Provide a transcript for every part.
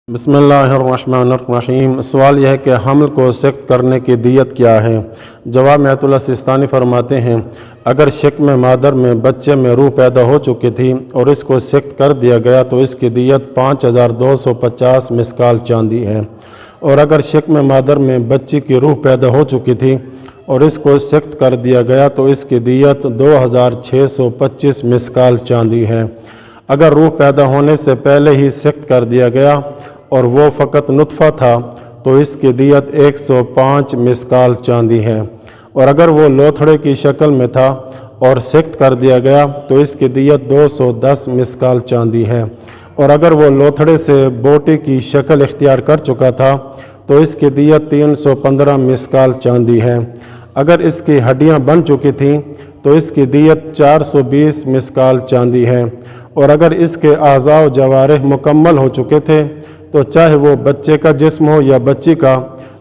بسم اللہ الرحمن الرحیم۔ سوال یہ ہے کہ حمل کو سخت کرنے کی دیت کیا ہے؟ جواب میں آیت اللہ سستانی فرماتے ہیں، اگر شکم مادر میں بچے میں روح پیدا ہو چکی تھی اور اس کو سخت کر دیا گیا تو اس کی دیت 5250 مسکال چاندی ہے، اور اگر شکم مادر میں بچی کی روح پیدا ہو چکی تھی اور اس کو سخت کر دیا گیا تو اس کی دیت 2625 مسکال چاندی ہے۔ اگر روح پیدا ہونے سے پہلے ہی سخت کر دیا گیا اور وہ فقط نطفہ تھا تو اس کی دیت 105 مسکال چاندی ہے، اور اگر وہ لوتھڑے کی شکل میں تھا اور سخت کر دیا گیا تو اس کی دیت 210 مسکال چاندی ہے، اور اگر وہ لوتھڑے سے بوٹی کی شکل اختیار کر چکا تھا تو اس کی دیت 315 مسکال چاندی ہے۔ اگر اس کی ہڈیاں بن چکی تھیں تو اس کی دیت 420 مسکال چاندی ہے، اور اگر اس کے اعضاء و جوارح مکمل ہو چکے تھے تو چاہے وہ بچے کا جسم ہو یا بچی کا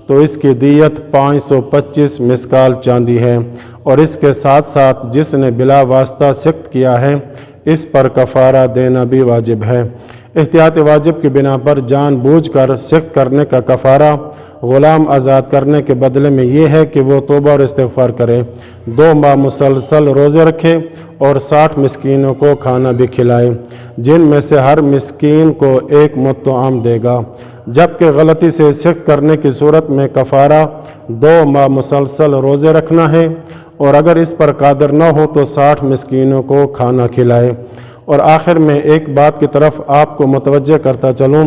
تو اس کی دیت 525 مسکال چاندی ہے، اور اس کے ساتھ ساتھ جس نے بلا واسطہ سخت کیا ہے اس پر کفارہ دینا بھی واجب ہے۔ احتیاط واجب کی بنا پر جان بوجھ کر سخت کرنے کا کفارہ غلام آزاد کرنے کے بدلے میں یہ ہے کہ وہ توبہ اور استغفار کرے، 2 ماہ مسلسل روزے رکھے اور 60 مسکینوں کو کھانا بھی کھلائے، جن میں سے ہر مسکین کو 1 مد طعام دے گا، جبکہ غلطی سے سخت کرنے کی صورت میں کفارہ 2 ماہ مسلسل روزے رکھنا ہے، اور اگر اس پر قادر نہ ہو تو 60 مسکینوں کو کھانا کھلائے۔ اور آخر میں ایک بات کی طرف آپ کو متوجہ کرتا چلوں،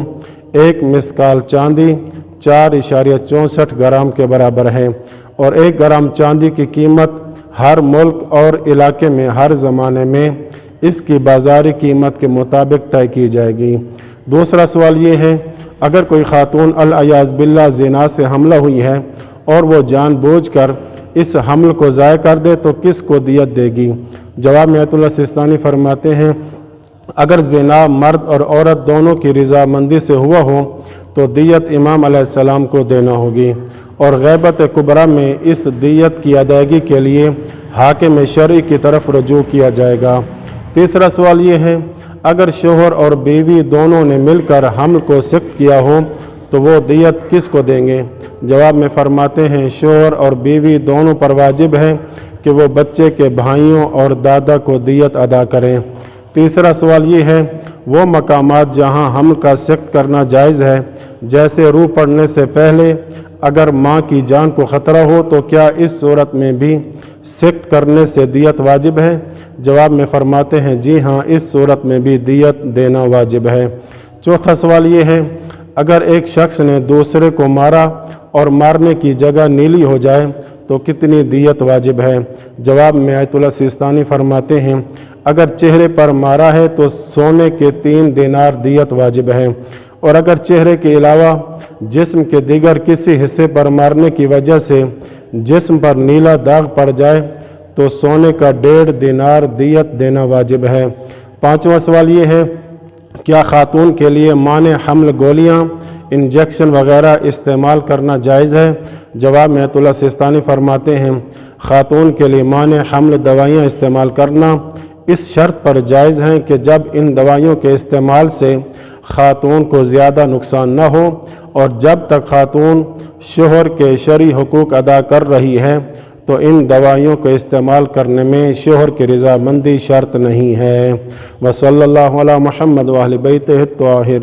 1 مسکال چاندی 4.64 گرام کے برابر ہے، اور 1 گرام چاندی کی قیمت ہر ملک اور علاقے میں ہر زمانے میں اس کی بازاری قیمت کے مطابق طے کی جائے گی۔ دوسرا سوال یہ ہے، اگر کوئی خاتون العیاذ باللہ زنا سے حاملہ ہوئی ہے اور وہ جان بوجھ کر اس حمل کو ضائع کر دے تو کس کو دیت دے گی؟ جواب میں آیت اللہ سستانی فرماتے ہیں، اگر زنا مرد اور عورت دونوں کی رضامندی سے ہوا ہو تو دیت امام علیہ السلام کو دینا ہوگی، اور غیبت کبریٰ میں اس دیت کی ادائیگی کے لیے حاکم شرعی کی طرف رجوع کیا جائے گا۔ تیسرا سوال یہ ہے، اگر شوہر اور بیوی دونوں نے مل کر حمل کو سخت کیا ہو تو وہ دیت کس کو دیں گے؟ جواب میں فرماتے ہیں، شوہر اور بیوی دونوں پر واجب ہے کہ وہ بچے کے بھائیوں اور دادا کو دیت ادا کریں۔ تیسرا سوال یہ ہے، وہ مقامات جہاں حمل کا سخت کرنا جائز ہے، جیسے روح پڑنے سے پہلے اگر ماں کی جان کو خطرہ ہو تو کیا اس صورت میں بھی سخت کرنے سے دیت واجب ہے؟ جواب میں فرماتے ہیں، جی ہاں، اس صورت میں بھی دیت دینا واجب ہے۔ چوتھا سوال یہ ہے، اگر ایک شخص نے دوسرے کو مارا اور مارنے کی جگہ نیلی ہو جائے تو کتنی دیت واجب ہے؟ جواب میں آیت اللہ سستانی فرماتے ہیں، اگر چہرے پر مارا ہے تو سونے کے 3 دینار دیت واجب ہے، اور اگر چہرے کے علاوہ جسم کے دیگر کسی حصے پر مارنے کی وجہ سے جسم پر نیلا داغ پڑ جائے تو سونے کا 1.5 دینار دیت دینا واجب ہے۔ پانچواں سوال یہ ہے، کیا خاتون کے لیے مانع حمل گولیاں، انجیکشن وغیرہ استعمال کرنا جائز ہے؟ جواب میں آیت اللہ سستانی فرماتے ہیں، خاتون کے لیے مانع حمل دوائیاں استعمال کرنا اس شرط پر جائز ہیں کہ جب ان دوائیوں کے استعمال سے خاتون کو زیادہ نقصان نہ ہو، اور جب تک خاتون شوہر کے شرعی حقوق ادا کر رہی ہے تو ان دوائیوں کو استعمال کرنے میں شوہر کی رضامندی شرط نہیں ہے۔ وصلی اللہ علی محمد و اہل بیتہ الطاہرین۔